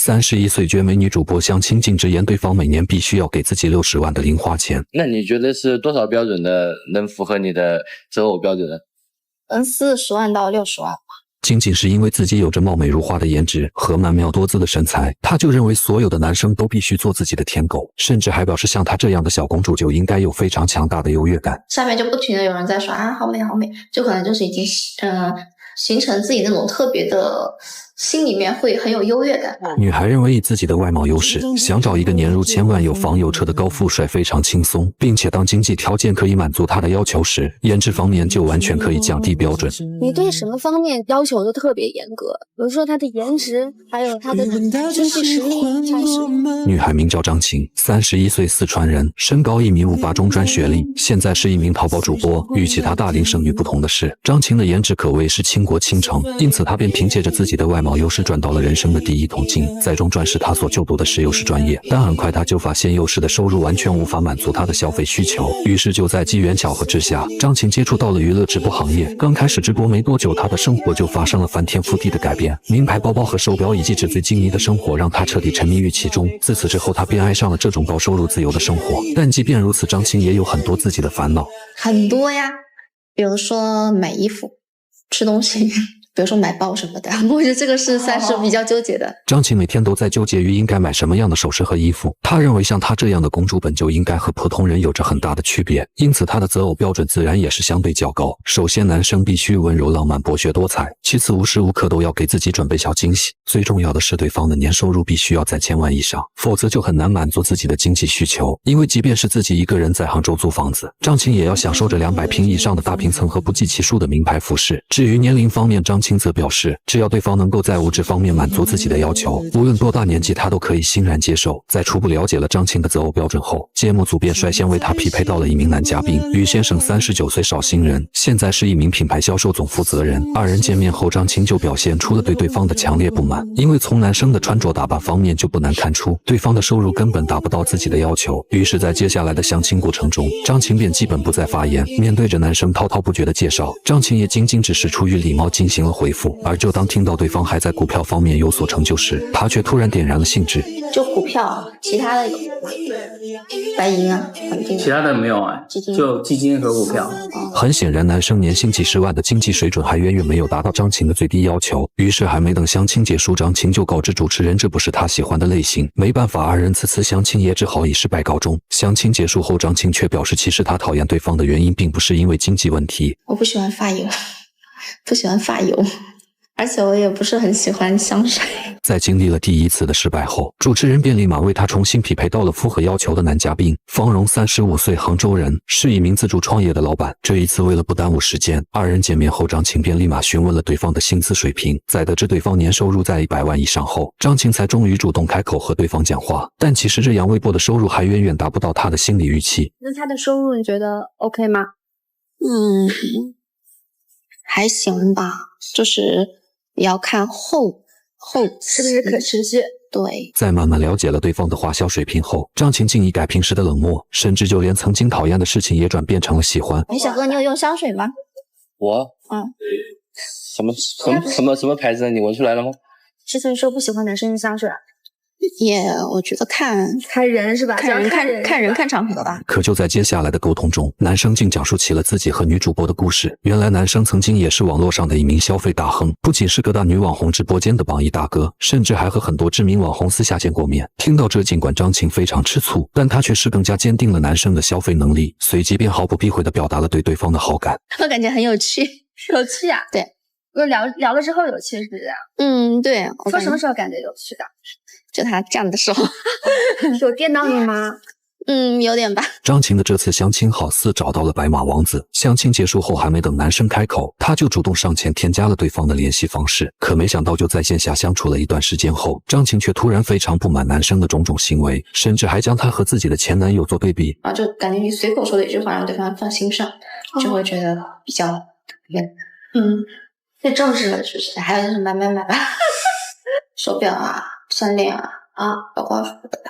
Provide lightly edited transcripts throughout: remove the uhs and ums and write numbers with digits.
31岁绝美女主播相亲竟直言对方每年必须要给自己60万的零花钱。那你觉得是多少标准的能符合你的择偶标准呢？40万到60万。仅仅是因为自己有着貌美如花的颜值和曼妙多姿的身材，他就认为所有的男生都必须做自己的舔狗，甚至还表示像他这样的小公主就应该有非常强大的优越感。下面就不停的有人在说啊，好美好美，就可能就是已经形成自己那种特别的心里面会很有优越感。女孩认为以自己的外貌优势，想找一个年入千万有房有车的高富帅非常轻松，并且当经济条件可以满足她的要求时，颜值方面就完全可以降低标准。你对什么方面要求都特别严格，比如说他的颜值，还有他的经济实力才是。女孩名叫张晴，31岁，四川人，身高1.58米，中专学历，现在是一名淘宝主播。与其他大龄剩女不同的是，张晴的颜值可谓是倾国倾城，因此她便凭借着自己的外貌优势赚到了人生的第一桶金。在中专时，她所就读的是幼师专业，但很快她就发现幼师的收入完全无法满足她的消费需求，于是就在机缘巧合之下，张晴接触到了娱乐直播行业。刚开始直播没多久，她的生活就发生了翻天覆地的改变，名牌包包和手表以及纸醉金迷的生活让她彻底沉迷于其中。自此之后，她便爱上了这种高收入自由的生活。但即便如此，张晴也有很多自己的烦恼。很多呀，比如说买衣服、吃东西，比如说买包什么的，我觉得这个是算是比较纠结的。张晴每天都在纠结于应该买什么样的首饰和衣服。她认为像她这样的公主本就应该和普通人有着很大的区别，因此她的择偶标准自然也是相对较高。首先，男生必须温柔浪漫、博学多才；其次，无时无刻都要给自己准备小惊喜；最重要的是，对方的年收入必须要在1000万以上，否则就很难满足自己的经济需求。因为即便是自己一个人在杭州租房子，张晴也要享受着200平以上的大平层和不计其数的名牌服饰。至于年龄方面，张晴则表示，只要对方能够在物质方面满足自己的要求，无论多大年纪他都可以欣然接受。在初步了解了张晴的择偶标准后，节目组便率先为他匹配到了一名男嘉宾，于先生39岁，绍兴人，现在是一名品牌销售总负责人。二人见面后，张晴就表现出了对对方的强烈不满，因为从男生的穿着打扮方面就不难看出，对方的收入根本达不到自己的要求。于是在接下来的相亲过程中，张晴便基本不再发言，面对着男生滔滔不绝的介绍，张晴也仅仅只是出于礼貌进行了回复。而就当听到对方还在股票方面有所成就时，他却突然点燃了兴致。就股票，其他的有白银啊，其他的没有啊，就基金和股票。很显然，男生年薪几十万的经济水准还远远没有达到张晴的最低要求。于是还没等相亲结束，张晴就告知主持人这不是他喜欢的类型。没办法，二人此次相亲也只好以失败告终。相亲结束后，张晴却表示，其实他讨厌对方的原因并不是因为经济问题。我不喜欢发油，不喜欢发油。而且我也不是很喜欢香水。在经历了第一次的失败后，主持人便立马为他重新匹配到了符合要求的男嘉宾。方荣35岁，杭州人，是一名自主创业的老板。这一次为了不耽误时间，二人见面后，张晴便立马询问了对方的薪资水平。在得知对方年收入在100万以上后，张晴才终于主动开口和对方讲话。但其实这样微薄的收入还远远达不到他的心理预期。那他的收入你觉得 OK 吗？还行吧，就是也要看后是不是可持续。对，在慢慢了解了对方的花销水平后，张晴竟一改平时的冷漠，甚至就连曾经讨厌的事情也转变成了喜欢。小哥，你有用香水吗？我什么牌子？你闻出来了吗？之前说不喜欢男生用香水，我觉得看人是吧？看人看场合吧。可就在接下来的沟通中，男生竟讲述起了自己和女主播的故事。原来男生曾经也是网络上的一名消费大亨，不仅是各大女网红直播间的榜一大哥，甚至还和很多知名网红私下见过面。听到这，尽管张晴非常吃醋，但她却是更加坚定了男生的消费能力，随即便毫不避讳地表达了对对方的好感。我感觉很有趣。有趣啊？对，我聊了之后有趣是不是？对。说什么时候感觉有趣的？就他这样的时候。有电到你吗？有点吧。张晴的这次相亲好似找到了白马王子。相亲结束后，还没等男生开口，他就主动上前添加了对方的联系方式。可没想到，就在线下相处了一段时间后，张晴却突然非常不满男生的种种行为，甚至还将他和自己的前男友做对比。就感觉你随口说的一句话让对方放心上，就会觉得比较太正式了，是不是？还有就是买吧，手表啊、项链啊，包括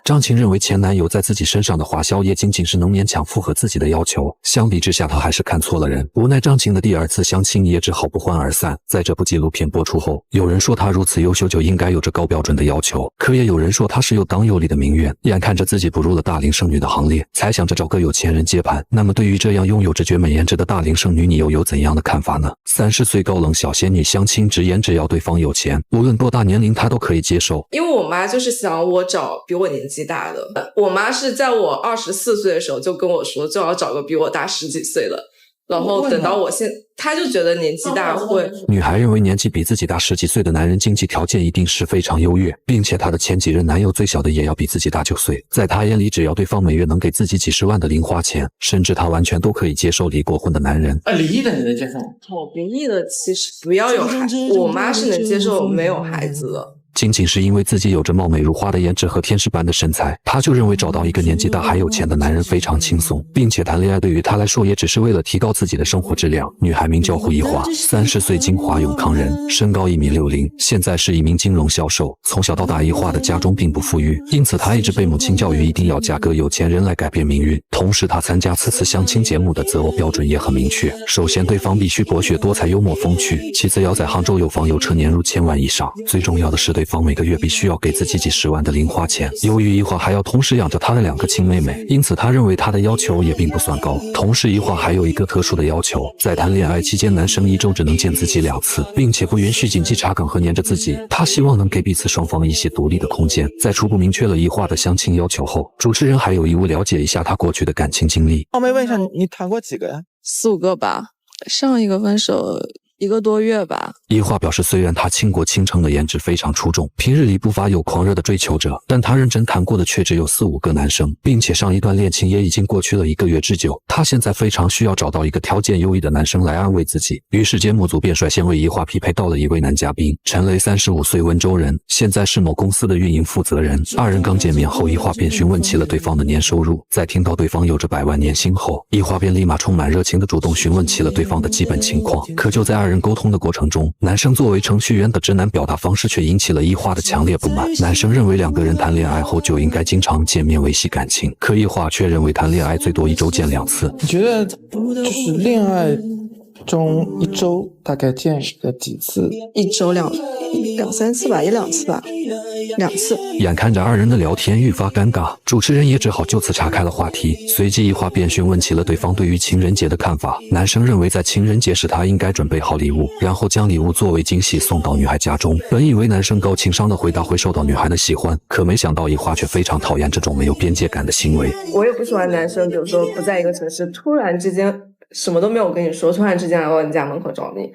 张琴认为前男友在自己身上的花销也仅仅是能勉强符合自己的要求，相比之下她还是看错了人。无奈张琴的第二次相亲也只好不欢而散。在这部纪录片播出后，有人说她如此优秀就应该有着高标准的要求，可也有人说她是有当有理的名媛，眼看着自己步入了大龄剩女的行列，才想着找个有钱人接盘。那么对于这样拥有着绝美颜值的大龄剩女，你又有怎样的看法呢？30岁高冷小仙女相亲直言只要对方有钱，无论多大年龄她都可以接受。因为我妈就是想我找比我年纪大的，我妈是在我24岁的时候就跟我说，就要找个比我大10几岁的，然后等到我她就觉得年纪大会。女孩认为年纪比自己大10几岁的男人经济条件一定是非常优越，并且她的前几任男友最小的也要比自己大9岁。在她眼里，只要对方每月能给自己几十万的零花钱，甚至她完全都可以接受离过婚的男人。离异的你能接受吗？离异的其实不要有孩子，我妈是能接受没有孩子的。仅仅是因为自己有着貌美如花的颜值和天使般的身材，她就认为找到一个年纪大还有钱的男人非常轻松，并且谈恋爱对于她来说也只是为了提高自己的生活质量。女孩名叫胡一华，30岁，金华永康人，身高1.60米，现在是一名金融销售。从小到大，一华的家中并不富裕，因此她一直被母亲教育一定要嫁个有钱人来改变命运。同时，她参加此次相亲节目的择偶标准也很明确，首先对方必须博学多才、幽默风趣，其次要在杭州有房有车，年入1000万以上，最重要的是对方每个月必须要给自己几十万的零花钱。由于一华还要同时养着她的2个亲妹妹，因此她认为她的要求也并不算高。同时，一华还有一个特殊的要求，在谈恋爱期间，男生1周只能见自己2次，并且不允许紧急查岗和黏着自己。他希望能给彼此双方一些独立的空间。在初步明确了一华的相亲要求后，主持人还有义务了解一下他过去的感情经历。冒昧问一下，你谈过几个呀？4、5个吧，上一个分手1个多月吧。一华表示，虽然他倾国倾城的颜值非常出众，平日里不乏有狂热的追求者，但他认真谈过的却只有4、5个男生，并且上一段恋情也已经过去了1个月之久。他现在非常需要找到一个条件优异的男生来安慰自己。于是节目组便率先为一华匹配到了一位男嘉宾，陈雷，35岁，温州人，现在是某公司的运营负责人。2人刚见面后，一华便询问起了对方的年收入，在听到对方有着100万年薪后，一华便立马充满热情的主动询问起了对方的基本情况。可就在2人沟通的过程中，男生作为程序员的直男表达方式却引起了一华的强烈不满。男生认为2个人谈恋爱后就应该经常见面维系感情，可一华却认为谈恋爱最多1周见2次。你觉得就是恋爱中1周大概见个几次？1周两三次吧，1、2次吧，2次。眼看着2人的聊天愈发尴尬，主持人也只好就此岔开了话题。随即一华便询问起了对方对于情人节的看法。男生认为在情人节时他应该准备好礼物，然后将礼物作为惊喜送到女孩家中。本以为男生高情商的回答会受到女孩的喜欢，可没想到一华却非常讨厌这种没有边界感的行为。我也不喜欢男生比如说不在一个城市，突然之间什么都没有跟你说，突然之间来到你家门口找你，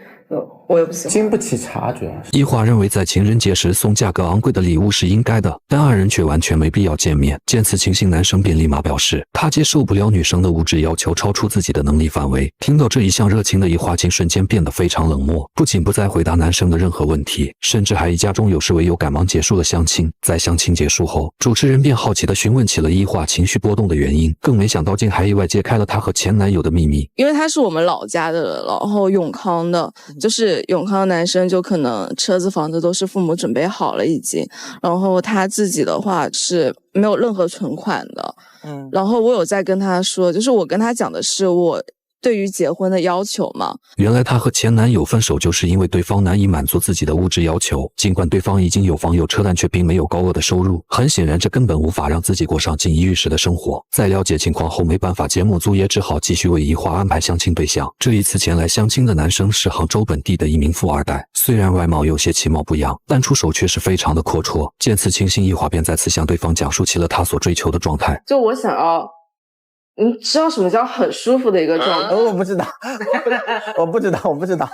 我也不喜欢。经不起查，主要是。一华认为在情人节时送价格昂贵的礼物是应该的，但2人却完全没必要见面。见此情形，男生便立马表示，他接受不了女生的物质要求超出自己的能力范围。听到这一项热情的一华竟瞬间变得非常冷漠，不仅不再回答男生的任何问题，甚至还以家中有事为由赶忙结束了相亲。在相亲结束后，主持人便好奇地询问起了一华情绪波动的原因，更没想到竟还意外揭开了她和前男友的秘密。因为他是我们老家的人，然后永康的，就是永康的男生就可能车子房子都是父母准备好了已经，然后他自己的话是没有任何存款的。然后我有在跟他说，就是我跟他讲的是我对于结婚的要求嘛。原来她和前男友分手就是因为对方难以满足自己的物质要求，尽管对方已经有房有车，但却并没有高额的收入，很显然这根本无法让自己过上锦衣玉食的生活。在了解情况后，没办法，节目组也只好继续为一华安排相亲对象。这一次前来相亲的男生是杭州本地的一名富2代，虽然外貌有些其貌不扬，但出手却是非常的阔绰。见此情形，一华便再次向对方讲述起了他所追求的状态。就我想要你知道什么叫很舒服的一个状态？我不知道我不知道。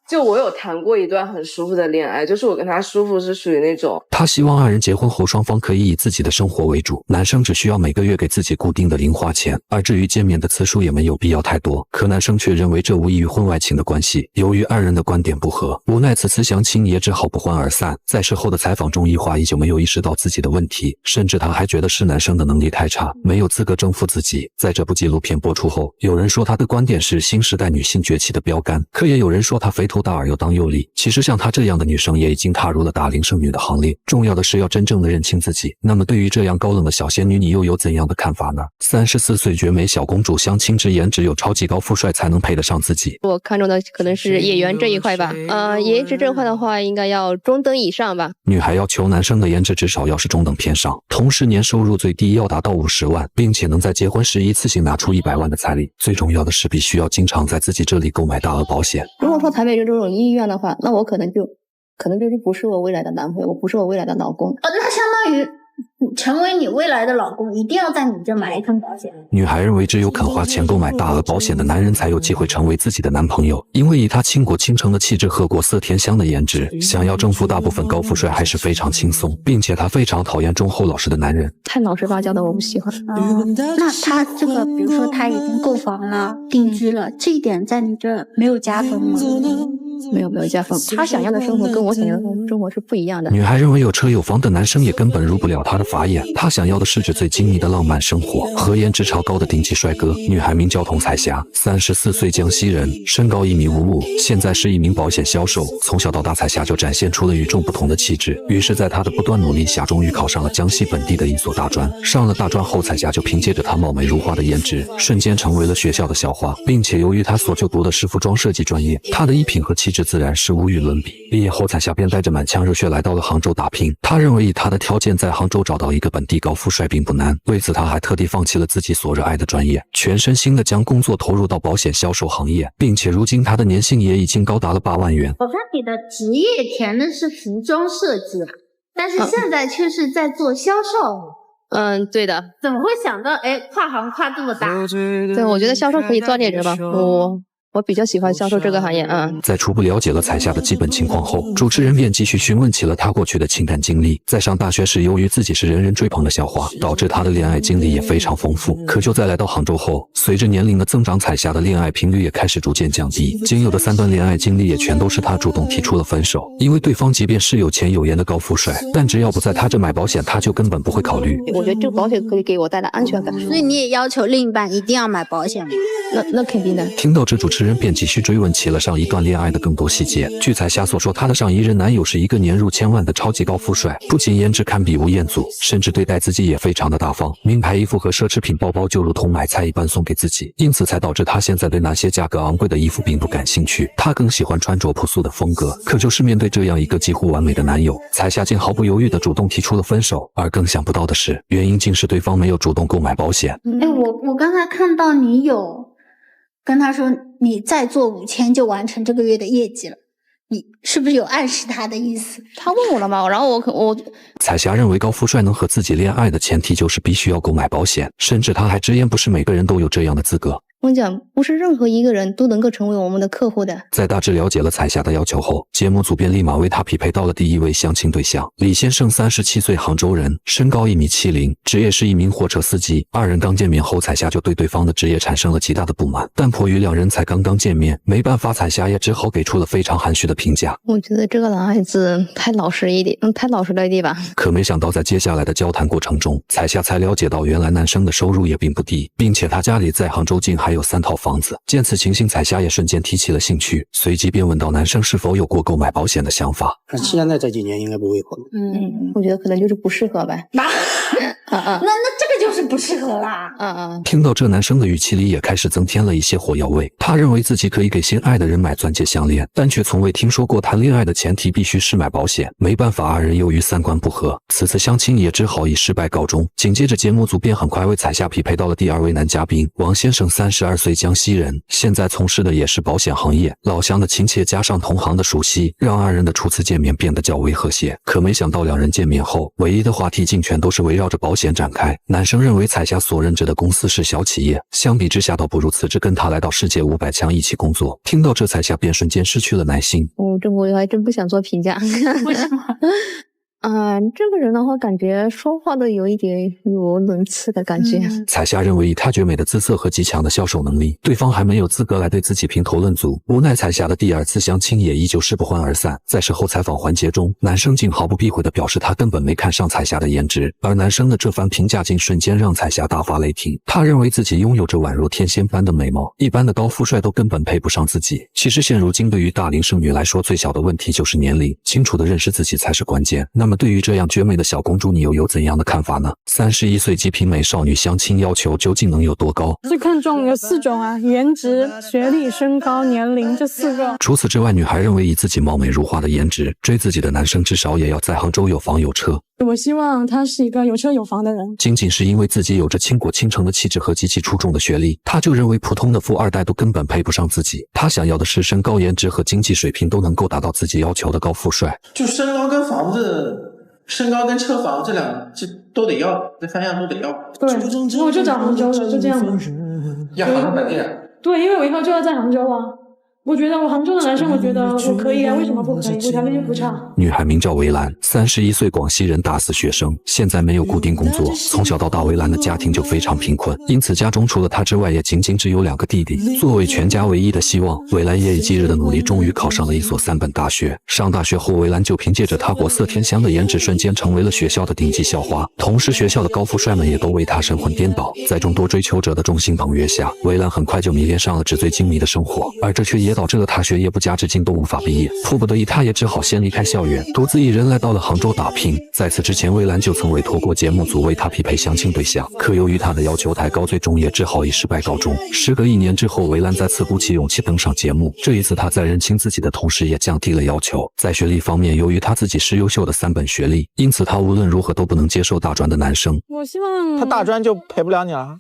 就我有谈过一段很舒服的恋爱，就是我跟他舒服是属于那种，他希望2人结婚后双方可以以自己的生活为主，男生只需要每个月给自己固定的零花钱，而至于见面的次数也没有必要太多。可男生却认为这无异于婚外情的关系。由于2人的观点不合，无奈此次相亲也只好不欢而散。在事后的采访中，一华依旧没有意识到自己的问题，甚至他还觉得是男生的能力太差，没有资格征服自己。在在这部纪录片播出后，有人说她的观点是新时代女性崛起的标杆，可也有人说她肥头大耳又当又立。其实像她这样的女生也已经踏入了大龄剩女的行列，重要的是要真正的认清自己。那么对于这样高冷的小仙女，你又有怎样的看法呢？34岁绝美小公主相亲之颜只有超级高富帅才能配得上自己。我看中的可能是演员这一块吧，颜值这块的话应该要中等以上吧。女孩要求男生的颜值至少要是中等偏上，同时年收入最低要达到50万，并且能在结婚时一次性拿出100万的彩礼。最重要的是必须要经常在自己这里购买大额保险。如果说台北这种医院的话，那我可能就是不是我未来的男朋友，我不是我未来的老公。那相当于成为你未来的老公，一定要在你这买一份保险。女孩认为只有肯花钱购买大额保险的男人才有机会成为自己的男朋友，因为以他倾国倾城的气质和国色天香的颜值，想要征服大部分高富帅还是非常轻松，并且他非常讨厌忠厚老实的男人。太老实巴交的我不喜欢。那他这个比如说他已经购房了定居了，这一点在你这没有加分吗？没有加分，他想要的生活跟我想要的生活是不一样的。女孩认为有车有房的男生也根本入不了她的法眼，她想要的是纸醉金迷的浪漫生活和颜值超高的顶级帅哥。女孩名叫童彩霞，34岁江西人，身高1.55米，现在是一名保险销售。从小到大，彩霞就展现出了与众不同的气质，于是在她的不断努力下，终于考上了江西本地的一所大专。上了大专后，彩霞就凭借着她貌美如花的颜值，瞬间成为了学校的校花，并且由于她所就读的是服装设计专业，她的衣品和气质自然是无与伦比。毕业后，彩霞便带着满腔热血来到了杭州打拼。她认为以她的条件，在杭州找到一个本地高富帅并不难，为此她还特地放弃了自己所热爱的专业，全身心的将工作投入到保险销售行业，并且如今她的年薪也已经高达了8万元。我看你的职业填的是服装设计，但是现在却是在做销售。对的。怎么会想到跨行跨这么大？对，我觉得销售可以赚点吧。我比较喜欢销售这个行业啊。在初步了解了彩霞的基本情况后，主持人便继续询问起了她过去的情感经历。在上大学时，由于自己是人人追捧的校花，导致她的恋爱经历也非常丰富。可就在来到杭州后，随着年龄的增长，彩霞的恋爱频率也开始逐渐降低。仅有的3段恋爱经历也全都是她主动提出了分手，因为对方即便是有钱有颜的高富帅，但只要不在她这买保险，她就根本不会考虑。我觉得这个保险可以给我带来安全感，所以你也要求另一半一定要买保险吗？那肯定的。听到这，主持人便继续追问起了上一段恋爱的更多细节。据彩霞所说，她的上一任男友是一个年入1000万的超级高富帅，不仅颜值堪比吴彦祖，甚至对待自己也非常的大方，名牌衣服和奢侈品包包就如同买菜一般送给自己，因此才导致她现在对那些价格昂贵的衣服并不感兴趣，她更喜欢穿着朴素的风格。可就是面对这样一个几乎完美的男友，彩霞竟毫不犹豫地主动提出了分手，而更想不到的是，原因竟是对方没有主动购买保险。我刚才看到你有跟他说你再做5000就完成这个月的业绩了，你是不是有暗示他的意思？他问我了吗？然后我彩霞认为高富帅能和自己恋爱的前提就是必须要购买保险，甚至他还直言不是每个人都有这样的资格。我跟你讲，不是任何一个人都能够成为我们的客户的。在大致了解了彩霞的要求后，节目组便立马为她匹配到了第一位相亲对象李先生，37岁，杭州人，身高1.70米，职业是一名货车司机。二人刚见面后，彩霞就对对方的职业产生了极大的不满，但迫于两人才刚刚见面，没办法，彩霞也只好给出了非常含蓄的评价。我觉得这个男孩子太老实了一点吧。可没想到在接下来的交谈过程中，彩霞才了解到原来男生的收入也并不低，并且他家里在杭州境还有3套房子。见此情形，彩霞也瞬间提起了兴趣，随即便问到男生是否有过购买保险的想法。现在这几年应该不会考虑。我觉得可能就是不适合呗。那这个就是不适合啦。听到这，男生的语气里也开始增添了一些火药味。他认为自己可以给心爱的人买钻戒项链，但却从未听说过谈恋爱的前提必须是买保险。没办法，二人由于3观不合，此次相亲也只好以失败告终。紧接着，节目组便很快为彩霞匹配到了第2位男嘉宾王先生，32岁，江西人，现在从事的也是保险行业。老乡的亲切加上同行的熟悉，让二人的初次见面变得较为和谐。可没想到，两人见面后，唯一的话题竟全都是围绕着保险展开。男生认为彩霞所任职的公司是小企业，相比之下倒不如辞职跟他来到世界500强一起工作。听到这，彩霞便瞬间失去了耐心。这我还真不想做评价。为什么？这个人的话，感觉说话的有一点语无伦次的感觉。彩霞认为以她绝美的姿色和极强的销售能力，对方还没有资格来对自己评头论足。无奈彩霞的第二次相亲也依旧是不欢而散。在事后采访环节中，男生竟毫不避讳地表示他根本没看上彩霞的颜值，而男生的这番评价竟瞬间让彩霞大发雷霆。他认为自己拥有着宛如天仙般的美貌，一般的高富帅都根本配不上自己。其实现如今对于大龄剩女来说，最小的问题就是年龄，清楚地认识自己才是关键。那么对于这样绝美的小公主，你又有怎样的看法呢？31岁极品美少女相亲要求究竟能有多高？最看重有4种啊，颜值、学历、身高、年龄这4个。除此之外，女孩认为以自己貌美如花的颜值追自己的男生，至少也要在杭州有房有车。我希望他是一个有车有房的人。仅仅是因为自己有着倾国倾城的气质和极其出众的学历，他就认为普通的富二代都根本配不上自己。他想要的是身高、颜值和经济水平都能够达到自己要求的高富帅。就身高跟房子，身高跟车房这都得要，这3样都得要。对，我就找杭州的，就这样吧。要杭州本地人。对，因为我以后就要在杭州啊。我觉得我杭州的男生，我觉得我可以啊，为什么不可以？我条件又不差。女孩名叫韦兰，31岁，广西人，大四学生，现在没有固定工作。从小到大，韦兰的家庭就非常贫困，因此家中除了她之外，也仅仅只有2个弟弟。作为全家唯一的希望，韦兰夜以继日的努力，终于考上了一所3本大学。上大学后，韦兰就凭借着她国色天香的颜值，瞬间成为了学校的顶级校花。同时，学校的高富帅们也都为她神魂颠倒。在众多追求者的众星捧月下，韦兰很快就迷恋上了纸醉金迷的生活，而这却也导致了他学业不佳，至今都无法毕业。迫不得已，他也只好先离开校园，独自一人来到了杭州打拼。在此之前，魏兰就曾委托过节目组为他匹配相亲对象，可由于他的要求太高，最终也只好以失败告终。时隔1年之后，魏兰再次鼓起勇气登上节目，这一次他在认清自己的同时，也降低了要求。在学历方面，由于他自己是优秀的3本学历，因此他无论如何都不能接受大专的男生。我希望他大专就陪不了你了。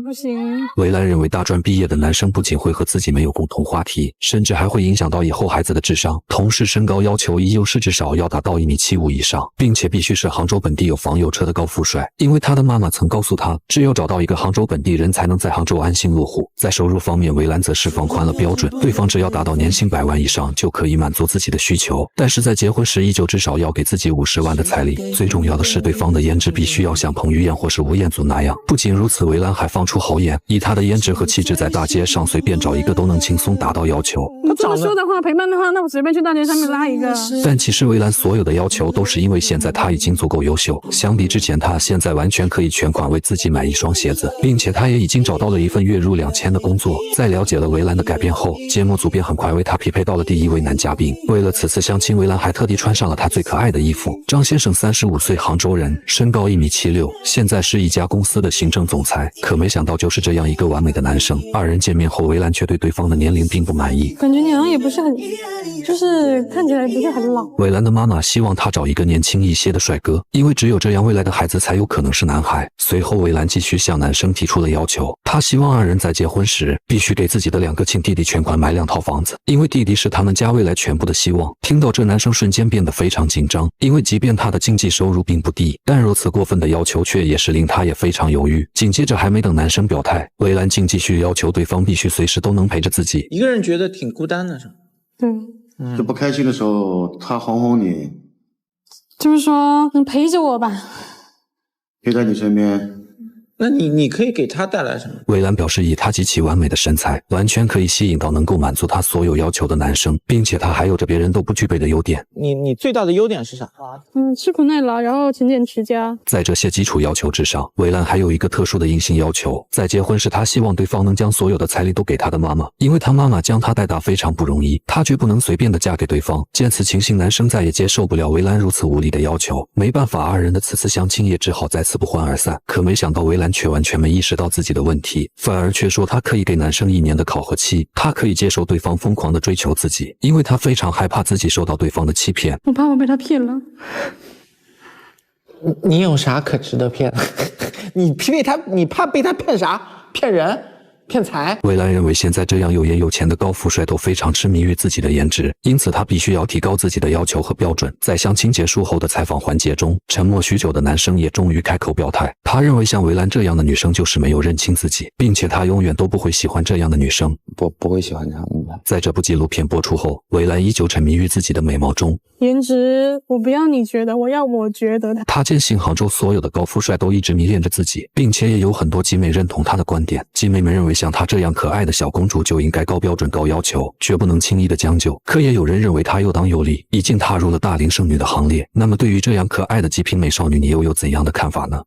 不行。韦兰认为大专毕业的男生不仅会和自己没有共同话题，甚至还会影响到以后孩子的智商。同时身高要求依旧是至少要达到1.75米以上，并且必须是杭州本地有房有车的高富帅。因为他的妈妈曾告诉他，只有找到一个杭州本地人才能在杭州安心落户。在收入方面，韦兰则是放宽了标准，对方只要达到年薪100万以上就可以满足自己的需求，但是在结婚时依旧至少要给自己50万的彩礼。最重要的是，对方的颜值必须要像彭于晏或是吴彦祖那样。不仅如此，韦兰还放出豪言，以他的颜值和气质，在大街上随便找一个都能轻松达到要求。你这么说的话，陪伴的话，那我随便去大街上面拉一个。但其实韦兰所有的要求都是因为现在他已经足够优秀，相比之前，他现在完全可以全款为自己买一双鞋子，并且他也已经找到了一份月入2000的工作。在了解了韦兰的改变后，节目组便很快为他匹配到了第1位男嘉宾。为了此次相亲，韦兰还特地穿上了他最可爱的衣服。张先生35岁，杭州人，身高1.76米，现在是一家公司的行政总裁。可没想到就是这样一个完美的男生，2人见面后，韦兰却对对方的年龄并不满意，感觉你好像也不是很，就是看起来不是很老。韦兰的妈妈希望他找一个年轻一些的帅哥，因为只有这样未来的孩子才有可能是男孩。随后韦兰继续向男生提出了要求，他希望2人在结婚时必须给自己的2个亲弟弟全款买2套房子，因为弟弟是他们家未来全部的希望。听到这，男生瞬间变得非常紧张，因为即便他的经济收入并不低，但如此过分的要求却也是令他也非常犹豫。紧接着还没等男生表态，韦兰竟继续要求对方必须随时都能陪着自己。一个人觉得挺孤单的是吧？对，就不开心的时候他哄哄你，就是说能陪着我吧，陪在你身边。那你可以给他带来什么？韦兰表示，以他极其完美的身材，完全可以吸引到能够满足他所有要求的男生，并且他还有着别人都不具备的优点。你最大的优点是啥？吃苦耐劳，然后勤俭持家。在这些基础要求之上，韦兰还有一个特殊的硬性要求，在结婚时他希望对方能将所有的彩礼都给他的妈妈，因为他妈妈将他带大非常不容易，他绝不能随便的嫁给对方。见此情形，男生再也接受不了韦兰如此无理的要求，没办法，2人的此次相亲也只好再次不欢而散。可没想到韦兰却完全没意识到自己的问题，反而却说他可以给男生1年的考核期，他可以接受对方疯狂的追求自己，因为他非常害怕自己受到对方的欺骗。我怕我被他骗了。你有啥可值得骗的？你怕被他骗啥？骗人？骗财。韦兰认为现在这样有颜有钱的高富帅都非常痴迷于自己的颜值，因此他必须要提高自己的要求和标准。在相亲结束后的采访环节中，沉默许久的男生也终于开口表态，他认为像韦兰这样的女生就是没有认清自己，并且他永远都不会喜欢这样的女生，不会喜欢她。在这部纪录片播出后，韦兰依旧沉迷于自己的美貌中，颜值我不要你觉得，我要我觉得他。他坚信杭州所有的高富帅都一直迷恋着自己，并且也有很多姐妹认同他的观点。姐妹们认为像她这样可爱的小公主就应该高标准高要求，绝不能轻易的将就。可也有人认为她又当又立，已经踏入了大龄剩女的行列。那么对于这样可爱的极品美少女，你又有怎样的看法呢？